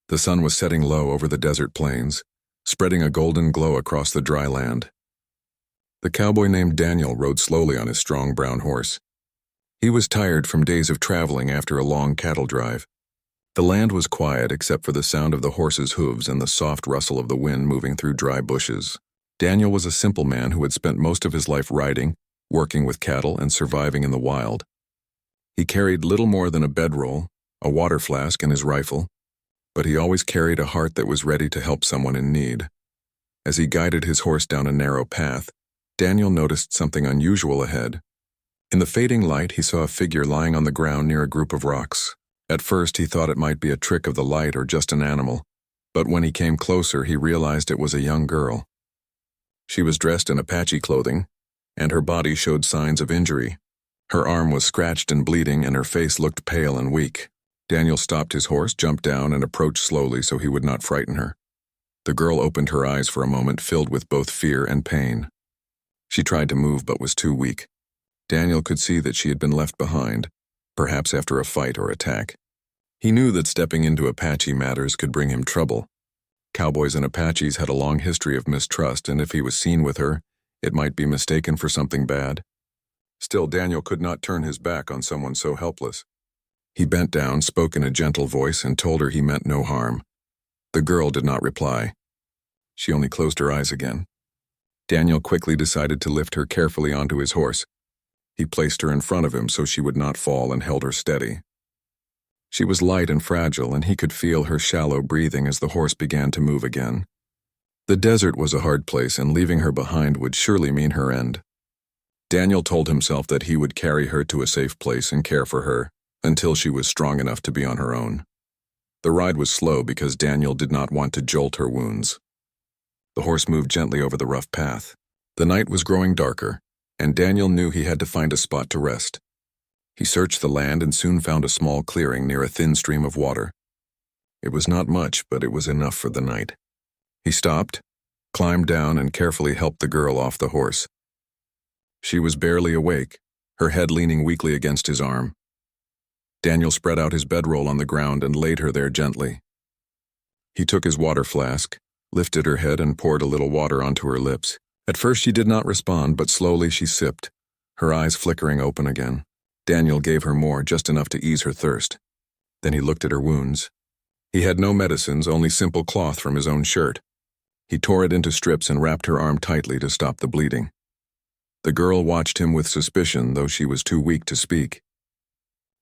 The sun was setting low over the desert plains, spreading a golden glow across the dry land. The cowboy named Daniel rode slowly on his strong brown horse. He was tired from days of traveling after a long cattle drive. The land was quiet except for the sound of the horse's hooves and the soft rustle of the wind moving through dry bushes. Daniel was a simple man who had spent most of his life riding, working with cattle, and surviving in the wild. He carried little more than a bedroll, a water flask, and his rifle, but he always carried a heart that was ready to help someone in need. As he guided his horse down a narrow path, Daniel noticed something unusual ahead. In the fading light, he saw a figure lying on the ground near a group of rocks. At first, he thought it might be a trick of the light or just an animal, but when he came closer, he realized it was a young girl. She was dressed in Apache clothing, and her body showed signs of injury. Her arm was scratched and bleeding, and her face looked pale and weak. Daniel stopped his horse, jumped down, and approached slowly so he would not frighten her. The girl opened her eyes for a moment, filled with both fear and pain. She tried to move but was too weak. Daniel could see that she had been left behind, perhaps after a fight or attack. He knew that stepping into Apache matters could bring him trouble. Cowboys and Apaches had a long history of mistrust, and if he was seen with her, it might be mistaken for something bad. Still, Daniel could not turn his back on someone so helpless. He bent down, spoke in a gentle voice, and told her he meant no harm. The girl did not reply. She only closed her eyes again. Daniel quickly decided to lift her carefully onto his horse. He placed her in front of him so she would not fall and held her steady. She was light and fragile, and he could feel her shallow breathing as the horse began to move again. The desert was a hard place, and leaving her behind would surely mean her end. Daniel told himself that he would carry her to a safe place and care for her until she was strong enough to be on her own. The ride was slow because Daniel did not want to jolt her wounds. The horse moved gently over the rough path. The night was growing darker, and Daniel knew he had to find a spot to rest. He searched the land and soon found a small clearing near a thin stream of water. It was not much, but it was enough for the night. He stopped, climbed down, and carefully helped the girl off the horse. She was barely awake, her head leaning weakly against his arm. Daniel spread out his bedroll on the ground and laid her there gently. He took his water flask, lifted her head, and poured a little water onto her lips. At first she did not respond, but slowly she sipped, her eyes flickering open again. Daniel gave her more, just enough to ease her thirst. Then he looked at her wounds. He had no medicines, only simple cloth from his own shirt. He tore it into strips and wrapped her arm tightly to stop the bleeding. The girl watched him with suspicion, though she was too weak to speak.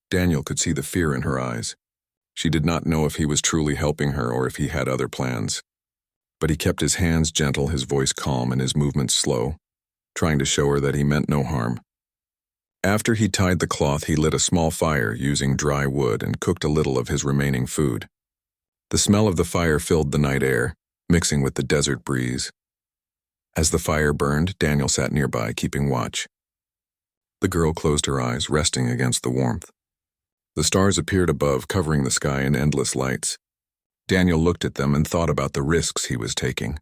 Daniel could see the fear in her eyes. She did not know if he was truly helping her or if he had other plans. But he kept his hands gentle, his voice calm, and his movements slow, trying to show her that he meant no harm. After he tied the cloth, he lit a small fire using dry wood and cooked a little of his remaining food. The smell of the fire filled the night air, mixing with the desert breeze. As the fire burned, Daniel sat nearby, keeping watch. The girl closed her eyes, resting against the warmth. The stars appeared above, covering the sky in endless lights. Daniel looked at them and thought about the risks he was taking.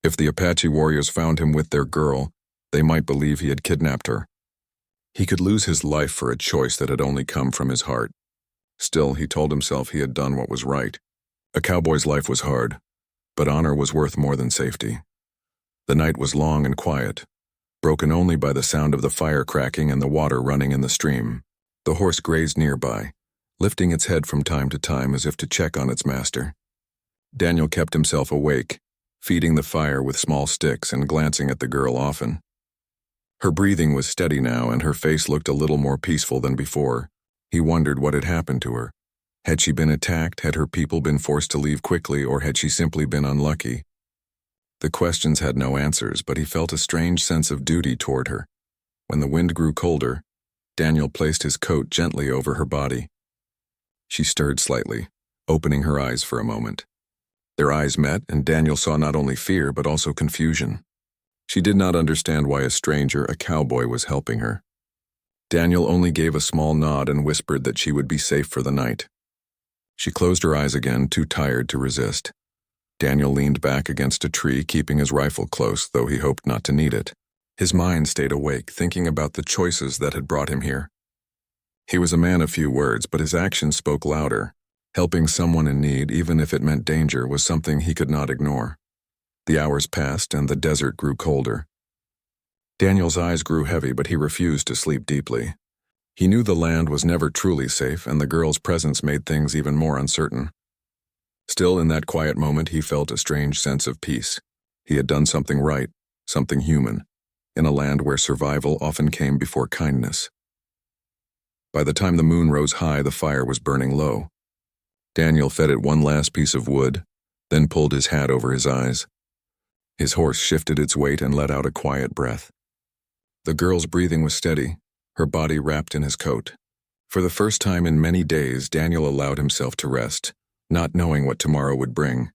If the Apache warriors found him with their girl, they might believe he had kidnapped her. He could lose his life for a choice that had only come from his heart. Still, he told himself he had done what was right. A cowboy's life was hard, but honor was worth more than safety. The night was long and quiet, broken only by the sound of the fire cracking and the water running in the stream. The horse grazed nearby, lifting its head from time to time as if to check on its master. Daniel kept himself awake, feeding the fire with small sticks and glancing at the girl often. Her breathing was steady now, and her face looked a little more peaceful than before. He wondered what had happened to her. Had she been attacked? Had her people been forced to leave quickly, or had she simply been unlucky? The questions had no answers, but he felt a strange sense of duty toward her. When the wind grew colder, Daniel placed his coat gently over her body. She stirred slightly, opening her eyes for a moment. Their eyes met, and Daniel saw not only fear but also confusion. She did not understand why a stranger, a cowboy, was helping her. Daniel only gave a small nod and whispered that she would be safe for the night. She closed her eyes again, too tired to resist. Daniel leaned back against a tree, keeping his rifle close, though he hoped not to need it. His mind stayed awake, thinking about the choices that had brought him here. He was a man of few words, but his actions spoke louder. Helping someone in need, even if it meant danger, was something he could not ignore. The hours passed and the desert grew colder. Daniel's eyes grew heavy, but he refused to sleep deeply. He knew the land was never truly safe, and the girl's presence made things even more uncertain. Still, in that quiet moment, he felt a strange sense of peace. He had done something right, something human, in a land where survival often came before kindness. By the time the moon rose high, the fire was burning low. Daniel fed it one last piece of wood, then pulled his hat over his eyes. His horse shifted its weight and let out a quiet breath. The girl's breathing was steady, her body wrapped in his coat. For the first time in many days, Daniel allowed himself to rest, not knowing what tomorrow would bring.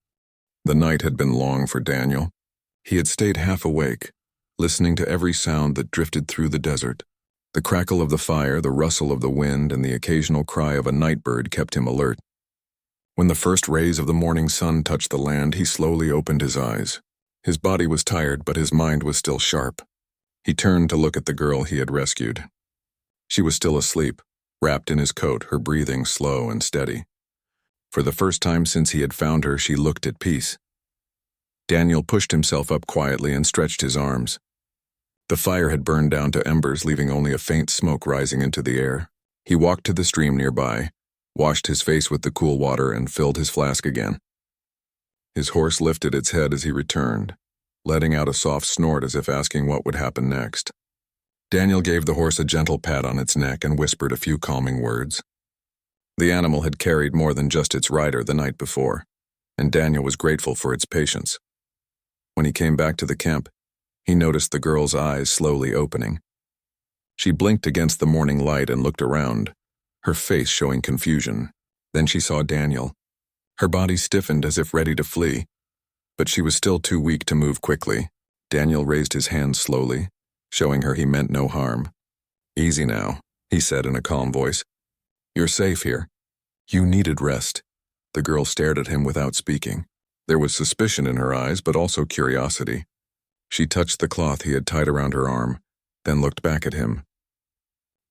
The night had been long for Daniel. He had stayed half awake, listening to every sound that drifted through the desert. The crackle of the fire, the rustle of the wind, and the occasional cry of a night bird kept him alert. When the first rays of the morning sun touched the land, he slowly opened his eyes. His body was tired, but his mind was still sharp. He turned to look at the girl he had rescued. She was still asleep, wrapped in his coat, her breathing slow and steady. For the first time since he had found her, she looked at peace. Daniel pushed himself up quietly and stretched his arms. The fire had burned down to embers, leaving only a faint smoke rising into the air. He walked to the stream nearby, washed his face with the cool water, and filled his flask again. His horse lifted its head as he returned, letting out a soft snort as if asking what would happen next. Daniel gave the horse a gentle pat on its neck and whispered a few calming words. The animal had carried more than just its rider the night before, and Daniel was grateful for its patience. When he came back to the camp, he noticed the girl's eyes slowly opening. She blinked against the morning light and looked around, her face showing confusion. Then she saw Daniel. Her body stiffened as if ready to flee, but she was still too weak to move quickly. Daniel raised his hands slowly, showing her he meant no harm. "Easy now," he said in a calm voice. "You're safe here. You needed rest." The girl stared at him without speaking. There was suspicion in her eyes, but also curiosity. She touched the cloth he had tied around her arm, then looked back at him.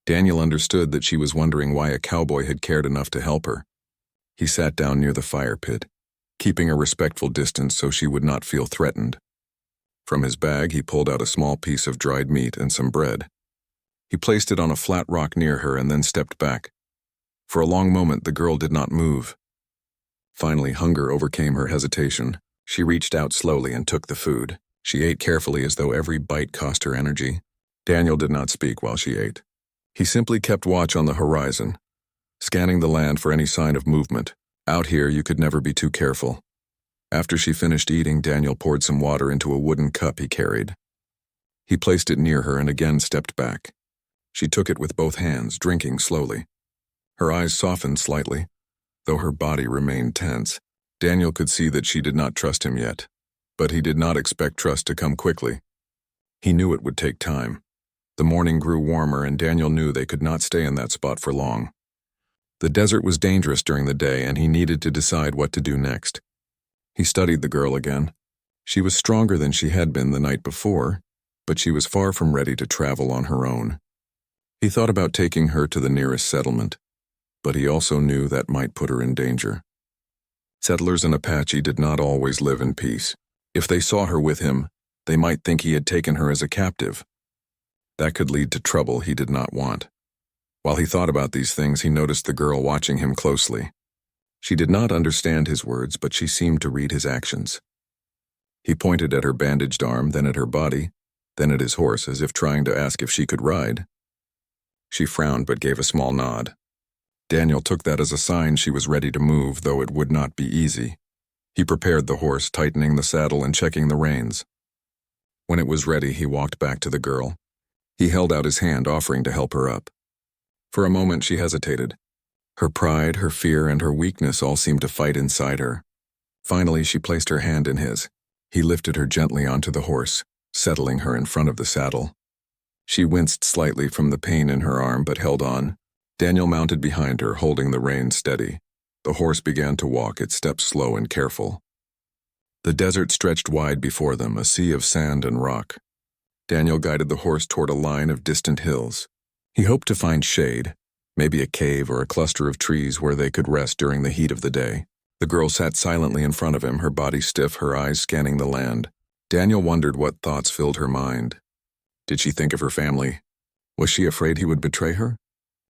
Daniel understood that she was wondering why a cowboy had cared enough to help her. He sat down near the fire pit, keeping a respectful distance so she would not feel threatened. From his bag, he pulled out a small piece of dried meat and some bread. He placed it on a flat rock near her and then stepped back. For a long moment, the girl did not move. Finally, hunger overcame her hesitation. She reached out slowly and took the food. She ate carefully as though every bite cost her energy. Daniel did not speak while she ate. He simply kept watch on the horizon, scanning the land for any sign of movement. Out here, you could never be too careful. After she finished eating, Daniel poured some water into a wooden cup he carried. He placed it near her and again stepped back. She took it with both hands, drinking slowly. Her eyes softened slightly, though her body remained tense. Daniel could see that she did not trust him yet, but he did not expect trust to come quickly. He knew it would take time. The morning grew warmer, and Daniel knew they could not stay in that spot for long. The desert was dangerous during the day, and he needed to decide what to do next. He studied the girl again. She was stronger than she had been the night before, but she was far from ready to travel on her own. He thought about taking her to the nearest settlement, but he also knew that might put her in danger. Settlers in Apache did not always live in peace. If they saw her with him, they might think he had taken her as a captive. That could lead to trouble he did not want. While he thought about these things, he noticed the girl watching him closely. She did not understand his words, but she seemed to read his actions. He pointed at her bandaged arm, then at her body, then at his horse, as if trying to ask if she could ride. She frowned but gave a small nod. Daniel took that as a sign she was ready to move, though it would not be easy. He prepared the horse, tightening the saddle and checking the reins. When it was ready, he walked back to the girl. He held out his hand, offering to help her up. For a moment, she hesitated. Her pride, her fear, and her weakness all seemed to fight inside her. Finally, she placed her hand in his. He lifted her gently onto the horse, settling her in front of the saddle. She winced slightly from the pain in her arm, but held on. Daniel mounted behind her, holding the reins steady. The horse began to walk, its steps slow and careful. The desert stretched wide before them, a sea of sand and rock. Daniel guided the horse toward a line of distant hills. He hoped to find shade, maybe a cave or a cluster of trees where they could rest during the heat of the day. The girl sat silently in front of him, her body stiff, her eyes scanning the land. Daniel wondered what thoughts filled her mind. Did she think of her family? Was she afraid he would betray her?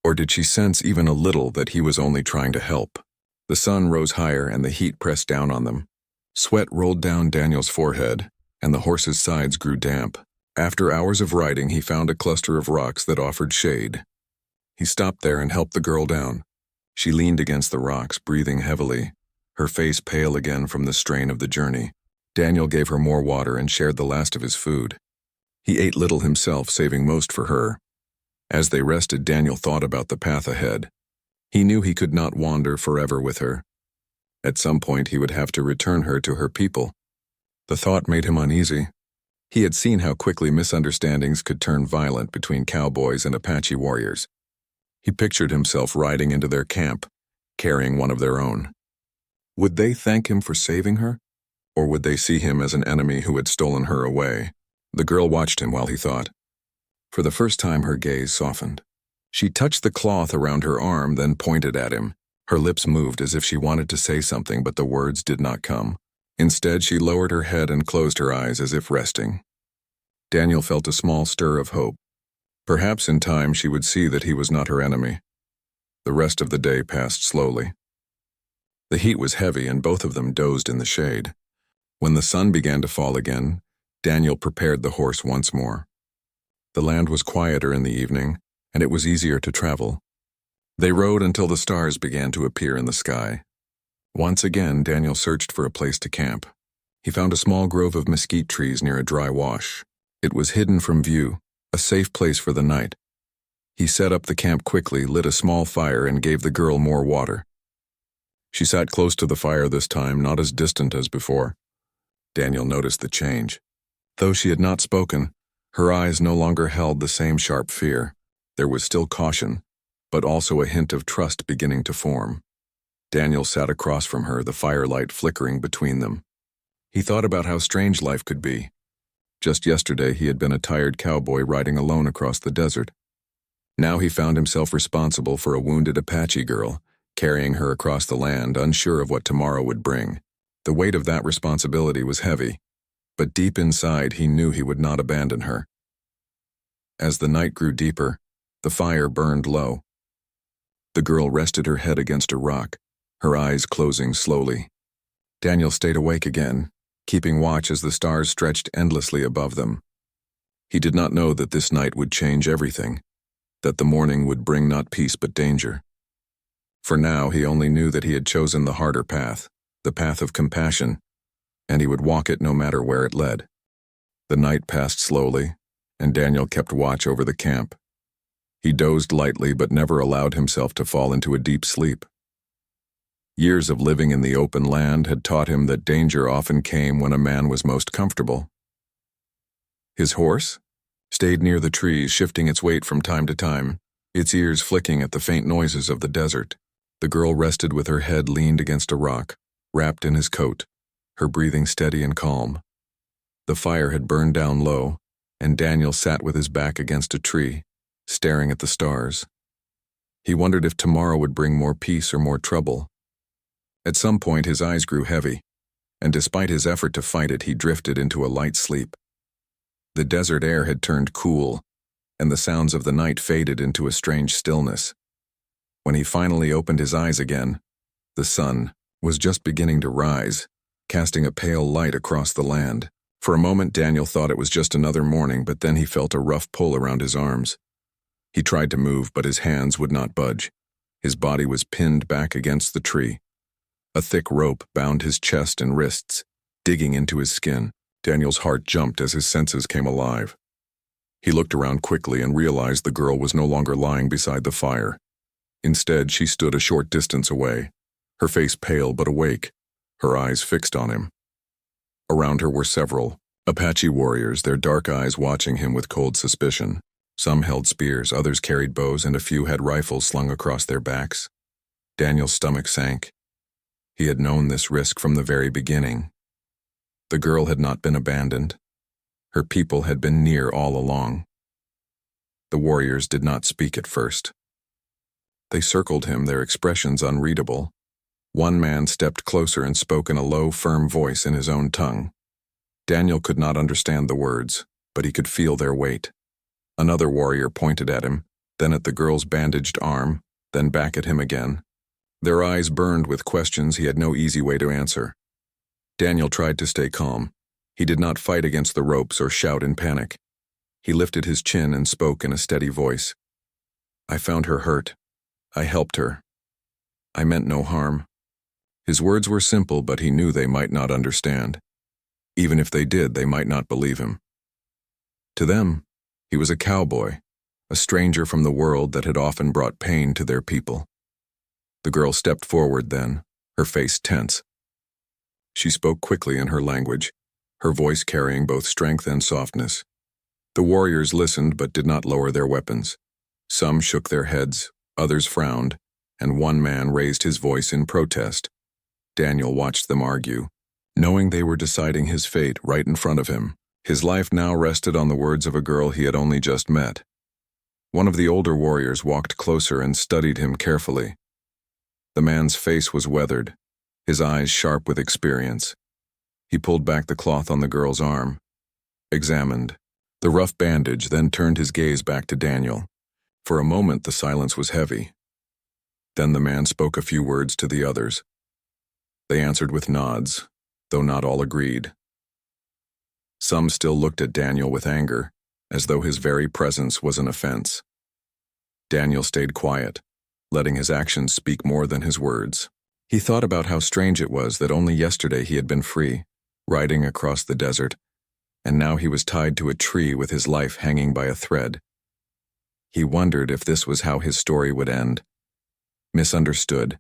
Or did she sense even a little that he was only trying to help? The sun rose higher and the heat pressed down on them. Sweat rolled down Daniel's forehead, and the horse's sides grew damp. After hours of riding, he found a cluster of rocks that offered shade. He stopped there and helped the girl down. She leaned against the rocks, breathing heavily, her face pale again from the strain of the journey. Daniel gave her more water and shared the last of his food. He ate little himself, saving most for her. As they rested, Daniel thought about the path ahead. He knew he could not wander forever with her. At some point, he would have to return her to her people. The thought made him uneasy. He had seen how quickly misunderstandings could turn violent between cowboys and Apache warriors. He pictured himself riding into their camp, carrying one of their own. Would they thank him for saving her? Or would they see him as an enemy who had stolen her away? The girl watched him while he thought. For the first time, her gaze softened. She touched the cloth around her arm, then pointed at him. Her lips moved as if she wanted to say something, but the words did not come. Instead, she lowered her head and closed her eyes as if resting. Daniel felt a small stir of hope. Perhaps in time she would see that he was not her enemy. The rest of the day passed slowly. The heat was heavy and both of them dozed in the shade. When the sun began to fall again, Daniel prepared the horse once more. The land was quieter in the evening, and it was easier to travel. They rode until the stars began to appear in the sky. Once again, Daniel searched for a place to camp. He found a small grove of mesquite trees near a dry wash. It was hidden from view, a safe place for the night. He set up the camp quickly, lit a small fire, and gave the girl more water. She sat close to the fire this time, not as distant as before. Daniel noticed the change. Though she had not spoken, her eyes no longer held the same sharp fear. There was still caution, but also a hint of trust beginning to form. Daniel sat across from her, the firelight flickering between them. He thought about how strange life could be. Just yesterday, he had been a tired cowboy riding alone across the desert. Now he found himself responsible for a wounded Apache girl, carrying her across the land, unsure of what tomorrow would bring. The weight of that responsibility was heavy, but deep inside he knew he would not abandon her. As the night grew deeper, the fire burned low. The girl rested her head against a rock, her eyes closing slowly. Daniel stayed awake again, keeping watch as the stars stretched endlessly above them. He did not know that this night would change everything, that the morning would bring not peace but danger. For now, he only knew that he had chosen the harder path, the path of compassion, and he would walk it no matter where it led. The night passed slowly, and Daniel kept watch over the camp. He dozed lightly but never allowed himself to fall into a deep sleep. Years of living in the open land had taught him that danger often came when a man was most comfortable. His horse stayed near the trees, shifting its weight from time to time, its ears flicking at the faint noises of the desert. The girl rested with her head leaned against a rock, wrapped in his coat, her breathing steady and calm. The fire had burned down low, and Daniel sat with his back against a tree, staring at the stars. He wondered if tomorrow would bring more peace or more trouble. At some point, his eyes grew heavy, and despite his effort to fight it, he drifted into a light sleep. The desert air had turned cool, and the sounds of the night faded into a strange stillness. When he finally opened his eyes again, the sun was just beginning to rise, casting a pale light across the land. For a moment, Daniel thought it was just another morning, but then he felt a rough pull around his arms. He tried to move, but his hands would not budge. His body was pinned back against the tree. A thick rope bound his chest and wrists, digging into his skin. Daniel's heart jumped as his senses came alive. He looked around quickly and realized the girl was no longer lying beside the fire. Instead, she stood a short distance away, her face pale but awake, her eyes fixed on him. Around her were several Apache warriors, their dark eyes watching him with cold suspicion. Some held spears, others carried bows, and a few had rifles slung across their backs. Daniel's stomach sank. He had known this risk from the very beginning. The girl had not been abandoned. Her people had been near all along. The warriors did not speak at first. They circled him, their expressions unreadable. One man stepped closer and spoke in a low, firm voice in his own tongue. Daniel could not understand the words, but he could feel their weight. Another warrior pointed at him, then at the girl's bandaged arm, then back at him again. Their eyes burned with questions he had no easy way to answer. Daniel tried to stay calm. He did not fight against the ropes or shout in panic. He lifted his chin and spoke in a steady voice. "I found her hurt. I helped her. I meant no harm." His words were simple, but he knew they might not understand. Even if they did, they might not believe him. To them, he was a cowboy, a stranger from the world that had often brought pain to their people. The girl stepped forward then, her face tense. She spoke quickly in her language, her voice carrying both strength and softness. The warriors listened but did not lower their weapons. Some shook their heads, others frowned, and one man raised his voice in protest. Daniel watched them argue, knowing they were deciding his fate right in front of him. His life now rested on the words of a girl he had only just met. One of the older warriors walked closer and studied him carefully. The man's face was weathered, his eyes sharp with experience. He pulled back the cloth on the girl's arm, examined the rough bandage, then turned his gaze back to Daniel. For a moment the silence was heavy. Then the man spoke a few words to the others. They answered with nods, though not all agreed. Some still looked at Daniel with anger, as though his very presence was an offense. Daniel stayed quiet, letting his actions speak more than his words. He thought about how strange it was that only yesterday he had been free, riding across the desert, and now he was tied to a tree with his life hanging by a thread. He wondered if this was how his story would end. Misunderstood,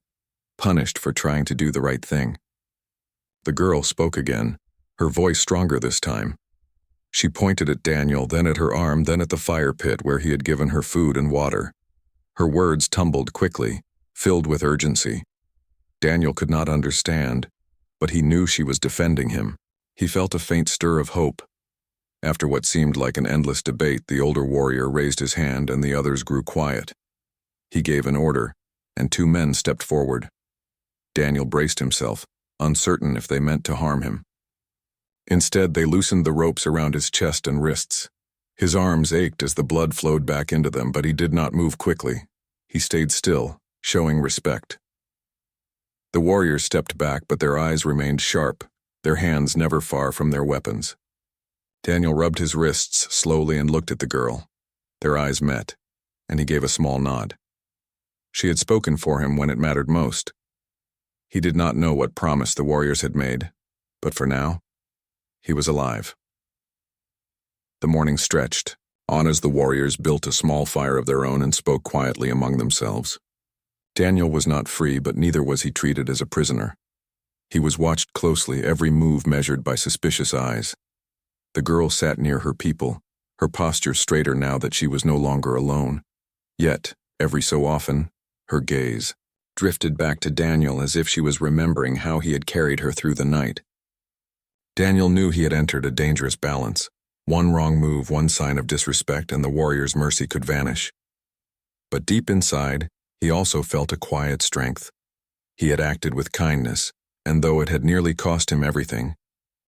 punished for trying to do the right thing. The girl spoke again, her voice stronger this time. She pointed at Daniel, then at her arm, then at the fire pit where he had given her food and water. Her words tumbled quickly, filled with urgency. Daniel could not understand, but he knew she was defending him. He felt a faint stir of hope. After what seemed like an endless debate, the older warrior raised his hand and the others grew quiet. He gave an order, and two men stepped forward. Daniel braced himself, uncertain if they meant to harm him. Instead, they loosened the ropes around his chest and wrists. His arms ached as the blood flowed back into them, but he did not move quickly. He stayed still, showing respect. The warriors stepped back, but their eyes remained sharp, their hands never far from their weapons. Daniel rubbed his wrists slowly and looked at the girl. Their eyes met, and he gave a small nod. She had spoken for him when it mattered most. He did not know what promise the warriors had made, but for now, he was alive. The morning stretched, on as the warriors built a small fire of their own and spoke quietly among themselves. Daniel was not free, but neither was he treated as a prisoner. He was watched closely, every move measured by suspicious eyes. The girl sat near her people, her posture straighter now that she was no longer alone. Yet, every so often, her gaze drifted back to Daniel as if she was remembering how he had carried her through the night. Daniel knew he had entered a dangerous balance. One wrong move, one sign of disrespect, and the warrior's mercy could vanish. But deep inside, he also felt a quiet strength. He had acted with kindness, and though it had nearly cost him everything,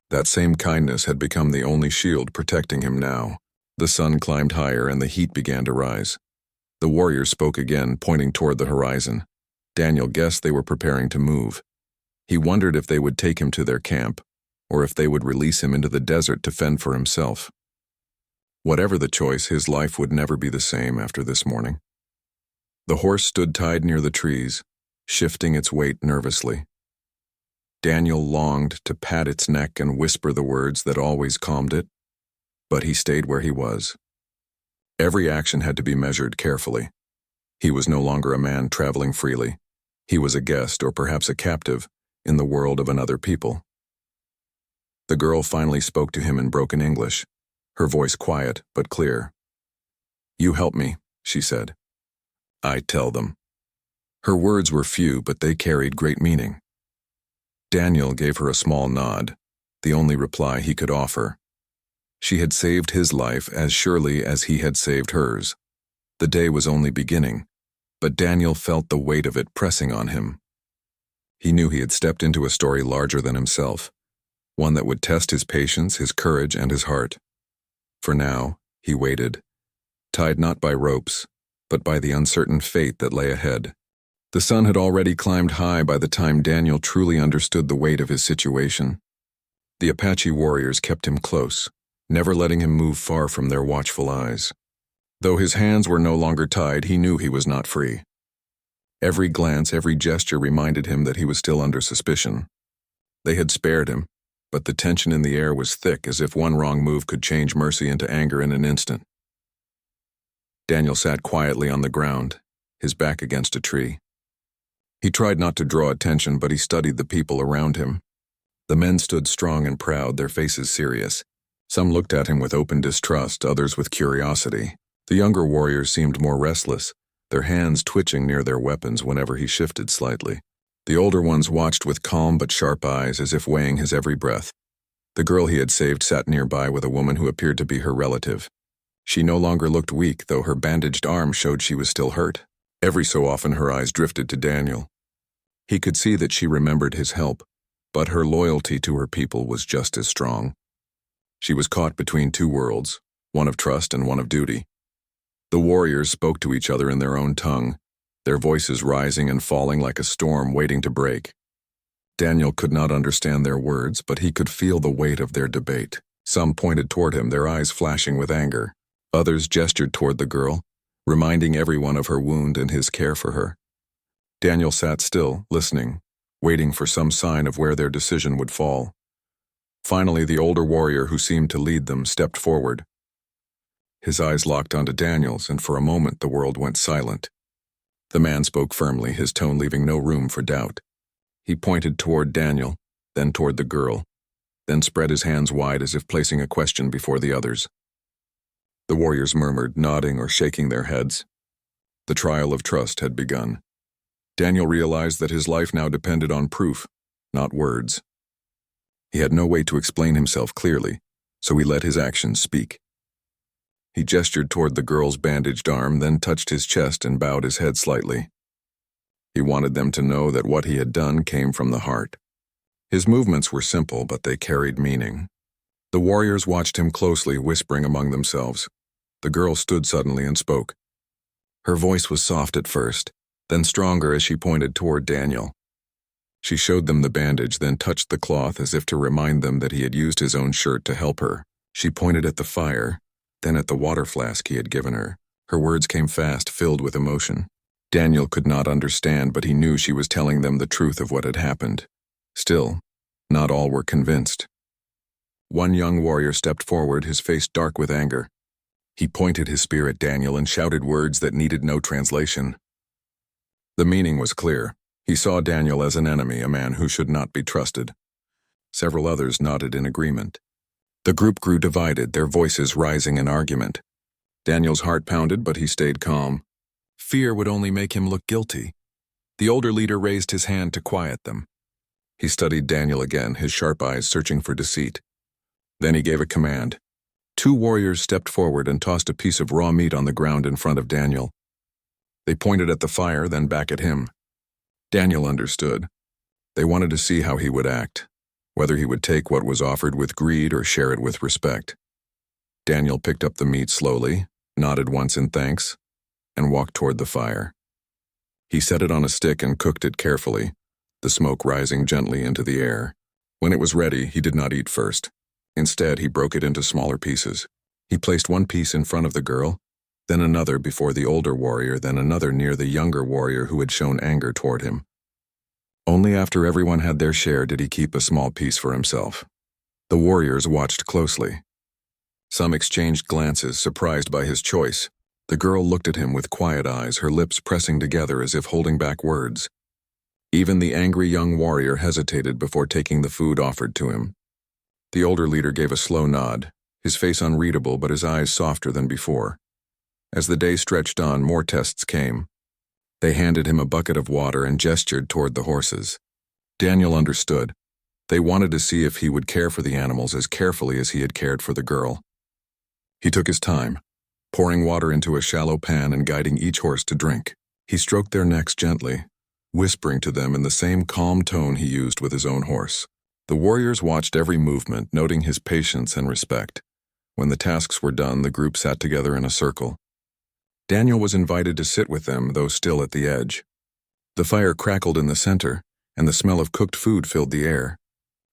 that same kindness had become the only shield protecting him now. The sun climbed higher and the heat began to rise. The warriors spoke again, pointing toward the horizon. Daniel guessed they were preparing to move. He wondered if they would take him to their camp, or if they would release him into the desert to fend for himself. Whatever the choice, his life would never be the same after this morning. The horse stood tied near the trees, shifting its weight nervously. Daniel longed to pat its neck and whisper the words that always calmed it, but he stayed where he was. Every action had to be measured carefully. He was no longer a man traveling freely. He was a guest, or perhaps a captive, in the world of another people. The girl finally spoke to him in broken English, her voice quiet but clear. "You help me," she said. "I tell them." Her words were few, but they carried great meaning. Daniel gave her a small nod, the only reply he could offer. She had saved his life as surely as he had saved hers. The day was only beginning, but Daniel felt the weight of it pressing on him. He knew he had stepped into a story larger than himself, one that would test his patience, his courage, and his heart. For now, he waited, tied not by ropes, but by the uncertain fate that lay ahead. The sun had already climbed high by the time Daniel truly understood the weight of his situation. The Apache warriors kept him close, never letting him move far from their watchful eyes. Though his hands were no longer tied, he knew he was not free. Every glance, every gesture reminded him that he was still under suspicion. They had spared him, but the tension in the air was thick, as if one wrong move could change mercy into anger in an instant. Daniel sat quietly on the ground, his back against a tree. He tried not to draw attention, but he studied the people around him. The men stood strong and proud, their faces serious. Some looked at him with open distrust, others with curiosity. The younger warriors seemed more restless, their hands twitching near their weapons whenever he shifted slightly. The older ones watched with calm but sharp eyes, as if weighing his every breath. The girl he had saved sat nearby with a woman who appeared to be her relative. She no longer looked weak, though her bandaged arm showed she was still hurt. Every so often her eyes drifted to Daniel. He could see that she remembered his help, but her loyalty to her people was just as strong. She was caught between two worlds, one of trust and one of duty. The warriors spoke to each other in their own tongue, their voices rising and falling like a storm waiting to break. Daniel could not understand their words, but he could feel the weight of their debate. Some pointed toward him, their eyes flashing with anger. Others gestured toward the girl, reminding everyone of her wound and his care for her. Daniel sat still, listening, waiting for some sign of where their decision would fall. Finally, the older warrior who seemed to lead them stepped forward. His eyes locked onto Daniel's, and for a moment the world went silent. The man spoke firmly, his tone leaving no room for doubt. He pointed toward Daniel, then toward the girl, then spread his hands wide as if placing a question before the others. The warriors murmured, nodding or shaking their heads. The trial of trust had begun. Daniel realized that his life now depended on proof, not words. He had no way to explain himself clearly, so he let his actions speak. He gestured toward the girl's bandaged arm, then touched his chest and bowed his head slightly. He wanted them to know that what he had done came from the heart. His movements were simple, but they carried meaning. The warriors watched him closely, whispering among themselves. The girl stood suddenly and spoke. Her voice was soft at first, then stronger as she pointed toward Daniel. She showed them the bandage, then touched the cloth as if to remind them that he had used his own shirt to help her. She pointed at the fire, then at the water flask he had given her. Her words came fast, filled with emotion. Daniel could not understand, but he knew she was telling them the truth of what had happened. Still, not all were convinced. One young warrior stepped forward, his face dark with anger. He pointed his spear at Daniel and shouted words that needed no translation. The meaning was clear. He saw Daniel as an enemy, a man who should not be trusted. Several others nodded in agreement. The group grew divided, their voices rising in argument. Daniel's heart pounded, but he stayed calm. Fear would only make him look guilty. The older leader raised his hand to quiet them. He studied Daniel again, his sharp eyes searching for deceit. Then he gave a command. Two warriors stepped forward and tossed a piece of raw meat on the ground in front of Daniel. They pointed at the fire, then back at him. Daniel understood. They wanted to see how he would act, whether he would take what was offered with greed or share it with respect. Daniel picked up the meat slowly, nodded once in thanks, and walked toward the fire. He set it on a stick and cooked it carefully, the smoke rising gently into the air. When it was ready, he did not eat first. Instead, he broke it into smaller pieces. He placed one piece in front of the girl, then another before the older warrior, then another near the younger warrior who had shown anger toward him. Only after everyone had their share did he keep a small piece for himself. The warriors watched closely. Some exchanged glances, surprised by his choice. The girl looked at him with quiet eyes, her lips pressing together as if holding back words. Even the angry young warrior hesitated before taking the food offered to him. The older leader gave a slow nod, his face unreadable but his eyes softer than before. As the day stretched on, more tests came. They handed him a bucket of water and gestured toward the horses. Daniel understood. They wanted to see if he would care for the animals as carefully as he had cared for the girl. He took his time, pouring water into a shallow pan and guiding each horse to drink. He stroked their necks gently, whispering to them in the same calm tone he used with his own horse. The warriors watched every movement, noting his patience and respect. When the tasks were done, the group sat together in a circle. Daniel was invited to sit with them, though still at the edge. The fire crackled in the center, and the smell of cooked food filled the air.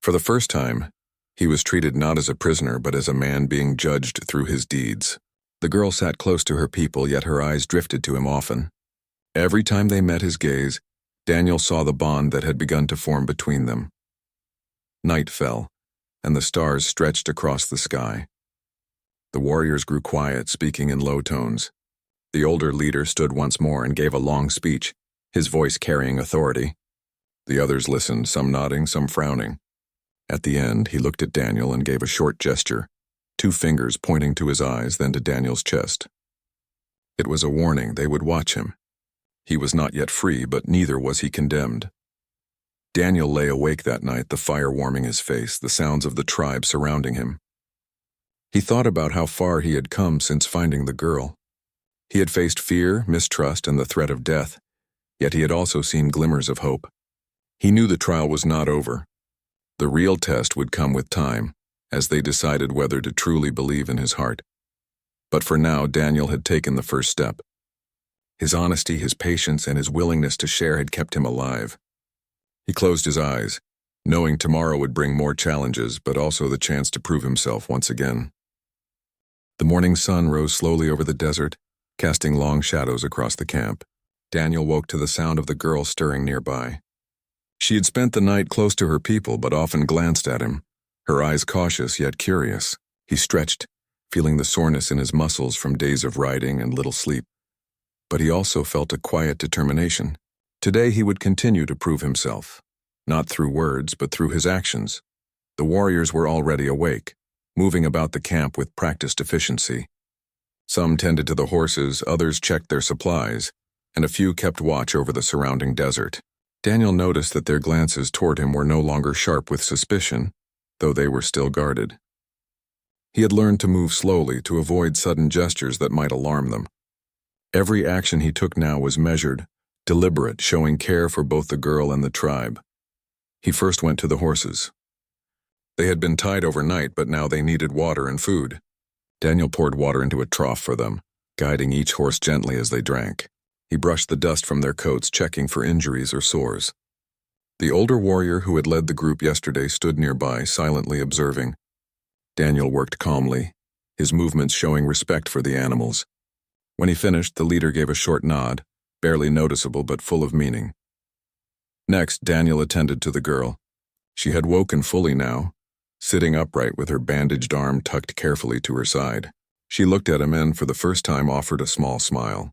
For the first time, he was treated not as a prisoner but as a man being judged through his deeds. The girl sat close to her people, yet her eyes drifted to him often. Every time they met his gaze, Daniel saw the bond that had begun to form between them. Night fell, and the stars stretched across the sky. The warriors grew quiet, speaking in low tones. The older leader stood once more and gave a long speech, his voice carrying authority. The others listened, some nodding, some frowning. At the end, he looked at Daniel and gave a short gesture, 2 fingers pointing to his eyes, then to Daniel's chest. It was a warning they would watch him. He was not yet free, but neither was he condemned. Daniel lay awake that night, the fire warming his face, the sounds of the tribe surrounding him. He thought about how far he had come since finding the girl. He had faced fear, mistrust, and the threat of death, yet he had also seen glimmers of hope. He knew the trial was not over. The real test would come with time, as they decided whether to truly believe in his heart. But for now, Daniel had taken the first step. His honesty, his patience, and his willingness to share had kept him alive. He closed his eyes, knowing tomorrow would bring more challenges, but also the chance to prove himself once again. The morning sun rose slowly over the desert, casting long shadows across the camp. Daniel woke to the sound of the girl stirring nearby. She had spent the night close to her people, but often glanced at him, her eyes cautious yet curious. He stretched, feeling the soreness in his muscles from days of riding and little sleep. But he also felt a quiet determination. Today he would continue to prove himself, not through words, but through his actions. The warriors were already awake, moving about the camp with practiced efficiency. Some tended to the horses, others checked their supplies, and a few kept watch over the surrounding desert. Daniel noticed that their glances toward him were no longer sharp with suspicion, though they were still guarded. He had learned to move slowly to avoid sudden gestures that might alarm them. Every action he took now was measured, deliberate, showing care for both the girl and the tribe. He first went to the horses. They had been tied overnight, but now they needed water and food. Daniel poured water into a trough for them, guiding each horse gently as they drank. He brushed the dust from their coats, checking for injuries or sores. The older warrior who had led the group yesterday stood nearby, silently observing. Daniel worked calmly, his movements showing respect for the animals. When he finished, the leader gave a short nod, barely noticeable but full of meaning. Next, Daniel attended to the girl. She had woken fully now, sitting upright with her bandaged arm tucked carefully to her side. She looked at him and, for the first time, offered a small smile.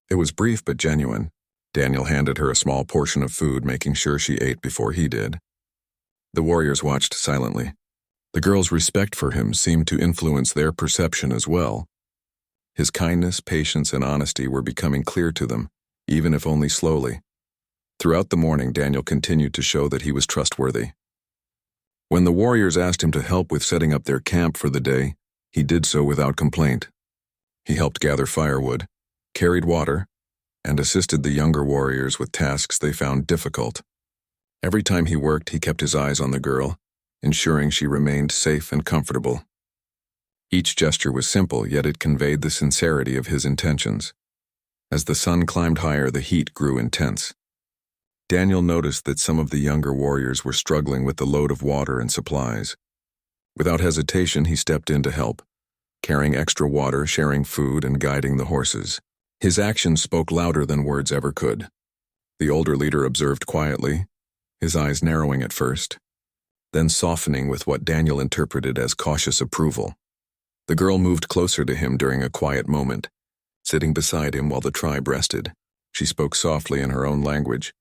It was brief but genuine. Daniel handed her a small portion of food, making sure she ate before he did. The warriors watched silently. The girl's respect for him seemed to influence their perception as well. His kindness, patience, and honesty were becoming clear to them, even if only slowly. Throughout the morning, Daniel continued to show that he was trustworthy. When the warriors asked him to help with setting up their camp for the day, he did so without complaint. He helped gather firewood, carried water, and assisted the younger warriors with tasks they found difficult. Every time he worked, he kept his eyes on the girl, ensuring she remained safe and comfortable. Each gesture was simple, yet it conveyed the sincerity of his intentions. As the sun climbed higher, the heat grew intense. Daniel noticed that some of the younger warriors were struggling with the load of water and supplies. Without hesitation, he stepped in to help, carrying extra water, sharing food, and guiding the horses. His actions spoke louder than words ever could. The older leader observed quietly, his eyes narrowing at first, then softening with what Daniel interpreted as cautious approval. The girl moved closer to him during a quiet moment, sitting beside him while the tribe rested. She spoke softly in her own language,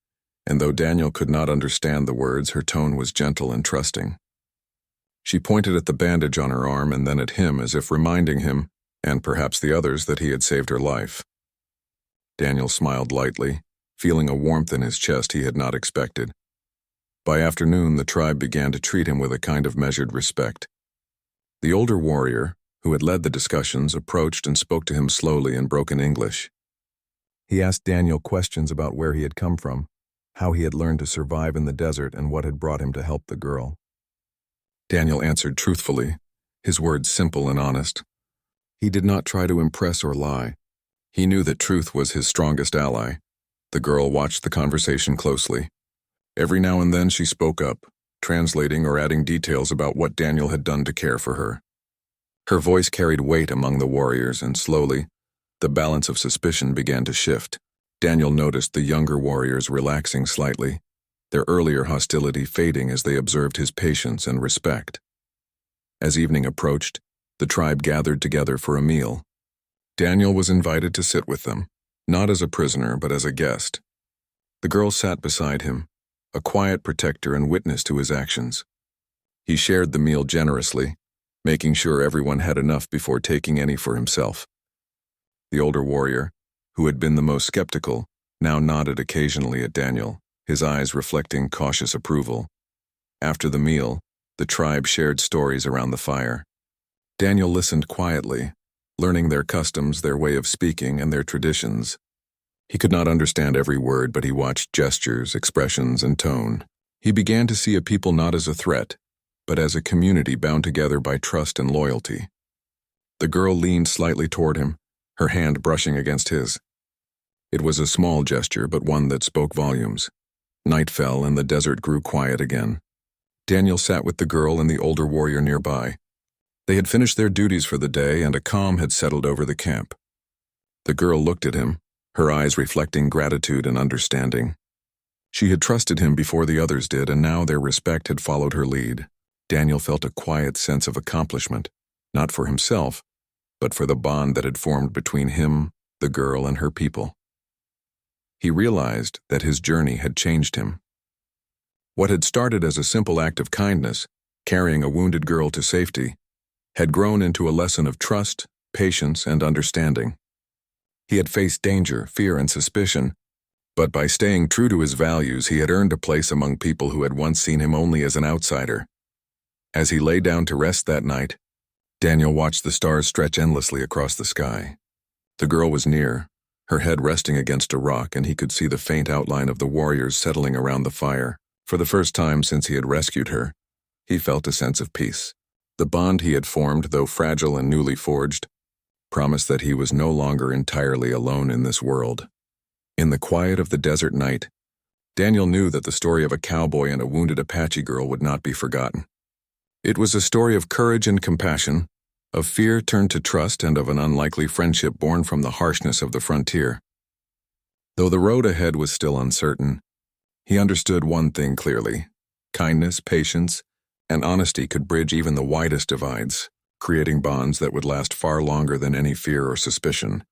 and though Daniel could not understand the words, her tone was gentle and trusting. She pointed at the bandage on her arm and then at him, as if reminding him, and perhaps the others, that he had saved her life. Daniel smiled lightly, feeling a warmth in his chest he had not expected. By afternoon, the tribe began to treat him with a kind of measured respect. The older warrior, who had led the discussions, approached and spoke to him slowly in broken English. He asked Daniel questions about where he had come from, how he had learned to survive in the desert, and what had brought him to help the girl. Daniel answered truthfully, his words simple and honest. He did not try to impress or lie. He knew that truth was his strongest ally. The girl watched the conversation closely. Every now and then she spoke up, translating or adding details about what Daniel had done to care for her. Her voice carried weight among the warriors, and slowly, the balance of suspicion began to shift. Daniel noticed the younger warriors relaxing slightly, their earlier hostility fading as they observed his patience and respect. As evening approached, the tribe gathered together for a meal. Daniel was invited to sit with them, not as a prisoner but as a guest. The girl sat beside him, a quiet protector and witness to his actions. He shared the meal generously, making sure everyone had enough before taking any for himself. The older warrior, who had been the most skeptical, now nodded occasionally at Daniel, his eyes reflecting cautious approval. After the meal, the tribe shared stories around the fire. Daniel listened quietly, learning their customs, their way of speaking, and their traditions. He could not understand every word, but he watched gestures, expressions, and tone. He began to see a people not as a threat, but as a community bound together by trust and loyalty. The girl leaned slightly toward him, her hand brushing against his. It was a small gesture, but one that spoke volumes. Night fell and the desert grew quiet again. Daniel sat with the girl and the older warrior nearby. They had finished their duties for the day, and a calm had settled over the camp. The girl looked at him, her eyes reflecting gratitude and understanding. She had trusted him before the others did, and now their respect had followed her lead. Daniel felt a quiet sense of accomplishment, not for himself, but for the bond that had formed between him, the girl, and her people. He realized that his journey had changed him. What had started as a simple act of kindness, carrying a wounded girl to safety, had grown into a lesson of trust, patience, and understanding. He had faced danger, fear, and suspicion, but by staying true to his values, he had earned a place among people who had once seen him only as an outsider. As he lay down to rest that night, Daniel watched the stars stretch endlessly across the sky. The girl was near, her head resting against a rock, and he could see the faint outline of the warriors settling around the fire. For the first time since he had rescued her, he felt a sense of peace. The bond he had formed, though fragile and newly forged, promised that he was no longer entirely alone in this world. In the quiet of the desert night, Daniel knew that the story of a cowboy and a wounded Apache girl would not be forgotten. It was a story of courage and compassion, of fear turned to trust, and of an unlikely friendship born from the harshness of the frontier. Though the road ahead was still uncertain, he understood one thing clearly: kindness, patience, and honesty could bridge even the widest divides, creating bonds that would last far longer than any fear or suspicion.